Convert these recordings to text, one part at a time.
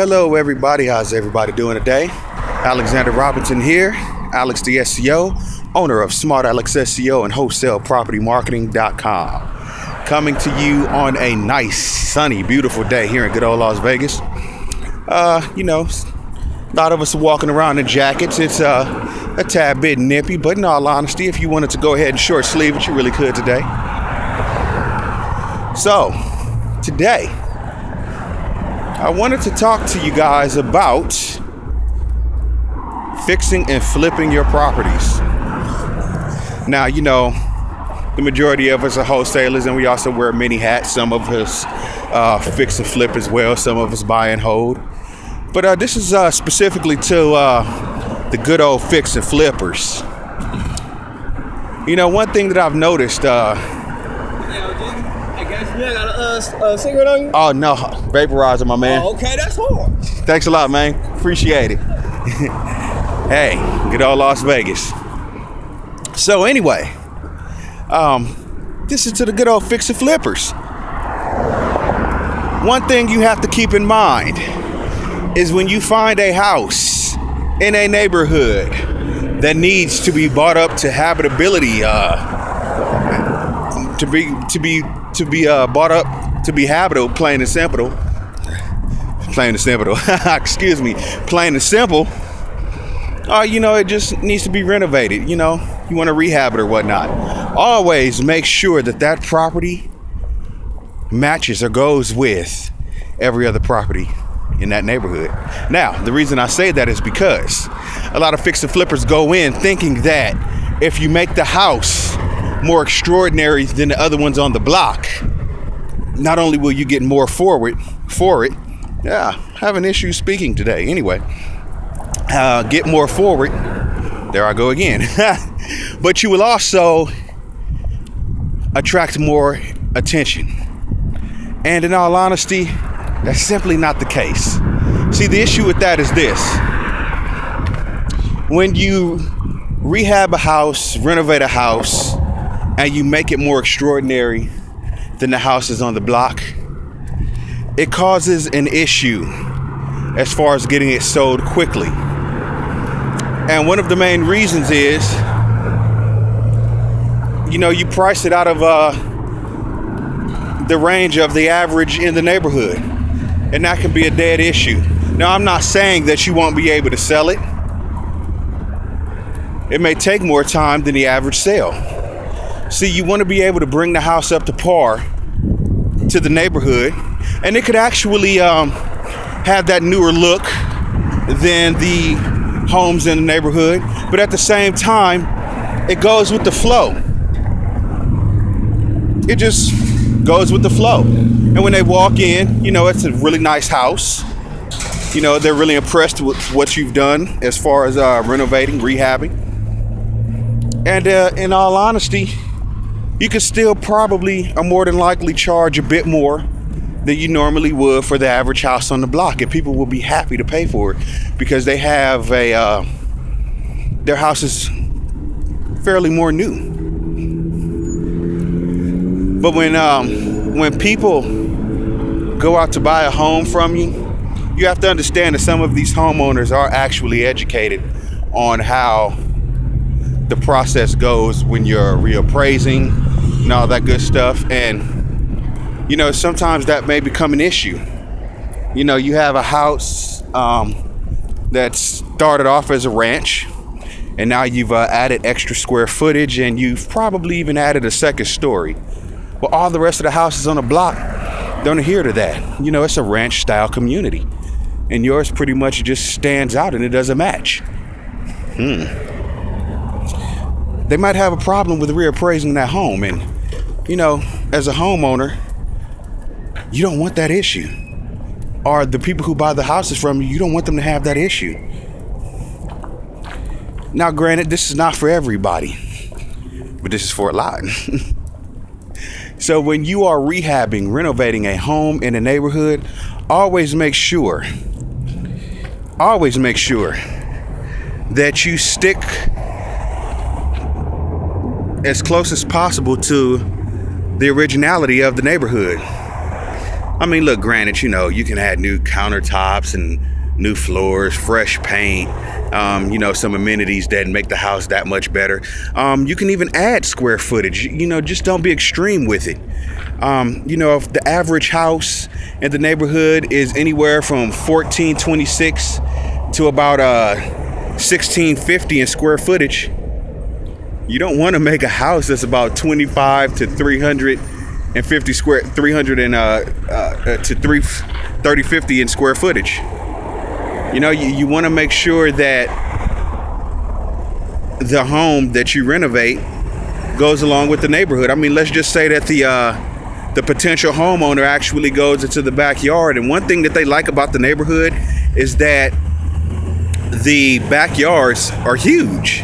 Hello everybody. How's everybody doing today? Alexander Robinson here, Alex the SEO, owner of Smart Alex SEO and wholesalepropertymarketing.com. Coming to you on a nice, sunny, beautiful day here in good old Las Vegas. A lot of us are walking around in jackets. It's a tad bit nippy, but in all honesty, if you wanted to go ahead and short sleeve it, you really could today. So, today, I wanted to talk to you guys about fixing and flipping your properties. Now, the majority of us are wholesalers and we also wear many hats. Some of us fix and flip as well. Some of us buy and hold. But this is specifically to the good old fix and flippers. One thing that I've noticed, got a cigarette on you? Oh, no. Vaporizer, my man. Oh, okay. That's hard. Thanks a lot, man. Appreciate it. Hey, good old Las Vegas. So anyway, this is to the good old fix and flippers. One thing you have to keep in mind is when you find a house in a neighborhood that needs to be brought up to habitability, to be brought up to be habitable, plain and simple. Excuse me, plain and simple. It just needs to be renovated. You want to rehab it or whatnot. Always make sure that that property matches or goes with every other property in that neighborhood. Now, the reason I say that is because a lot of fix and flippers go in thinking that if you make the house more extraordinary than the other ones on the block, not only will you get more for it, having issues speaking today. Anyway, get more for it. There I go again. But you will also attract more attention. And in all honesty, that's simply not the case. See, the issue with that is this. When you rehab a house, renovate a house, and you make it more extraordinary than the houses on the block, it causes an issue as far as getting it sold quickly. And one of the main reasons is, you price it out of the range of the average in the neighborhood. And that can be a dead issue. Now, I'm not saying that you won't be able to sell it. It may take more time than the average sale. See, you want to be able to bring the house up to par to the neighborhood, and it could actually have that newer look than the homes in the neighborhood, but at the same time, it goes with the flow. It just goes with the flow. And when they walk in, it's a really nice house. They're really impressed with what you've done as far as renovating, rehabbing. And in all honesty, you could still probably or more than likely charge a bit more than you normally would for the average house on the block, and people will be happy to pay for it because they have their house is fairly more new. But when people go out to buy a home from you, you have to understand that some of these homeowners are actually educated on how the process goes when you're reappraising and all that good stuff. And sometimes that may become an issue. You have a house that started off as a ranch, and now you've added extra square footage, and you've probably even added a second story. Well, all the rest of the houses on the block don't adhere to that. It's a ranch style community, and yours pretty much just stands out and it doesn't match. They might have a problem with reappraising that home, and as a homeowner, you don't want that issue. Or the people who buy the houses from you, you don't want them to have that issue. Now, granted, this is not for everybody, but this is for a lot. So when you are rehabbing, renovating a home in a neighborhood, always make sure that you stick as close as possible to the originality of the neighborhood. I mean, look, granted, you know, you can add new countertops and new floors, fresh paint, you know, some amenities that make the house that much better. You can even add square footage, you know, just don't be extreme with it. You know, if the average house in the neighborhood is anywhere from 1426 to about 1650 in square footage, you don't want to make a house that's about 25 to 350 square, 300 and to 350 in square footage. You know, you want to make sure that the home that you renovate goes along with the neighborhood. I mean, let's just say that the potential homeowner actually goes into the backyard, and one thing that they like about the neighborhood is that the backyards are huge.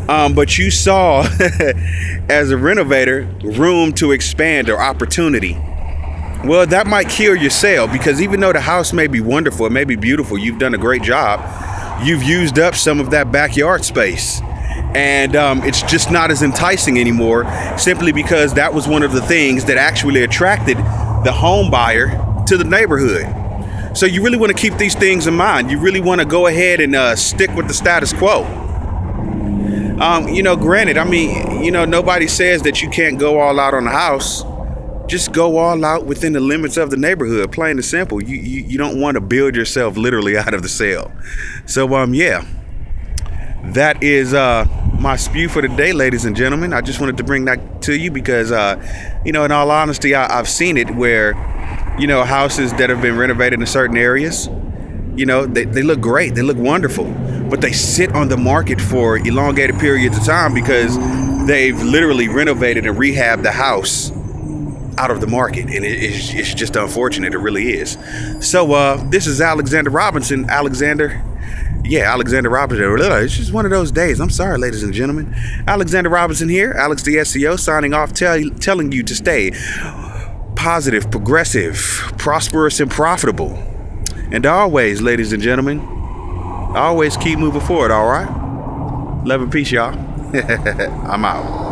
But you saw, as a renovator, room to expand or opportunity. Well, that might kill your sale, because even though the house may be wonderful, it may be beautiful, you've done a great job, you've used up some of that backyard space. And it's just not as enticing anymore, simply because that was one of the things that actually attracted the home buyer to the neighborhood. So you really want to keep these things in mind. You really want to go ahead and stick with the status quo. You know, granted, I mean, you know, nobody says that you can't go all out on the house. Just go all out within the limits of the neighborhood, plain and simple. You don't want to build yourself literally out of the sale. So, yeah, that is my spew for today, ladies and gentlemen. I just wanted to bring that to you because, you know, in all honesty, I've seen it where, you know, houses that have been renovated in certain areas, you know, they look great. They look wonderful. But they sit on the market for elongated periods of time because they've literally renovated and rehabbed the house out of the market, and it's just unfortunate. It really is. So this is Alexander Robinson. Alexander Robinson. It's just one of those days. I'm sorry, ladies and gentlemen. Alexander Robinson here, Alex the SEO, signing off, telling you to stay positive, progressive, prosperous, and profitable. And always, ladies and gentlemen, always keep moving forward, all right? Love and peace, y'all. I'm out.